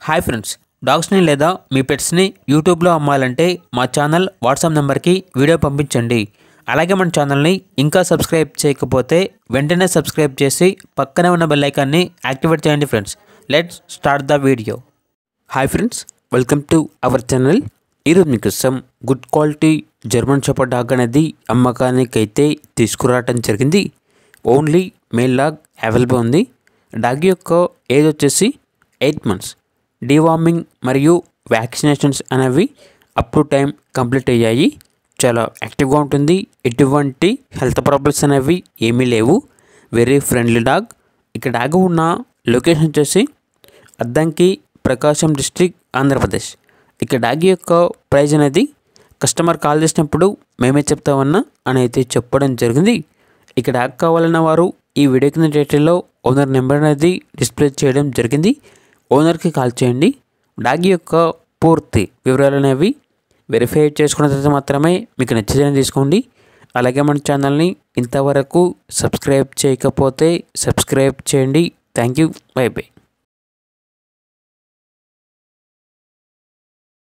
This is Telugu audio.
హాయ్ ఫ్రెండ్స్, డాగ్స్ని లేదా మీ పెట్స్ని యూట్యూబ్లో అమ్మాలంటే మా ఛానల్ వాట్సాప్ నెంబర్కి వీడియో పంపించండి. అలాగే మన ఛానల్ని ఇంకా సబ్స్క్రైబ్ చేయకపోతే వెంటనే సబ్స్క్రైబ్ చేసి పక్కనే ఉన్న బెల్ ఐకాన్ని యాక్టివేట్ చేయండి friends. Let's start the video. Hi friends, welcome to our channel. ఈరోజు మీకోసం good quality German shepherd dog అనేది అమ్మకానికి అయితే తీసుకురావడం జరిగింది. ఓన్లీ మేల్ డాగ్ అవైలబుల్ ఉంది. డాగ్ యొక్క ఏజ్ వచ్చేసి 8 months. డీవార్మింగ్ మరియు వ్యాక్సినేషన్స్ అనేవి అప్ టు టైం కంప్లీట్ అయ్యాయి. చాలా యాక్టివ్గా ఉంటుంది. ఎటువంటి హెల్త్ ప్రాబ్లమ్స్ అనేవి ఏమీ లేవు. Very friendly dog. ఇక్కడ డాగ్ ఉన్న లొకేషన్ వచ్చేసి అద్దంకి, ప్రకాశం డిస్ట్రిక్ట్, ఆంధ్రప్రదేశ్. ఇక్కడ డాగ్ యొక్క ప్రైజ్ అనేది కస్టమర్ కాల్ చేసినప్పుడు మేమే చెప్తామన్నా అని అయితే చెప్పడం జరిగింది. ఇక్కడ డాగ్ కావాలన్న వారు ఈ వీడియో కింద టైటిల్లో ఓనర్ నెంబర్ అనేది డిస్ప్లే చేయడం జరిగింది. ఓనర్కి కాల్ చేయండి. డాగ్ యొక్క పూర్తి వివరాలు అనేవి వెరిఫై చేసుకున్న తర్వాత మాత్రమే మీకు నచ్చితేనే తీసుకోండి. అలాగే మన ఛానల్ని ఇంతవరకు సబ్స్క్రైబ్ చేయకపోతే సబ్స్క్రైబ్ చేయండి. Thank you. By by.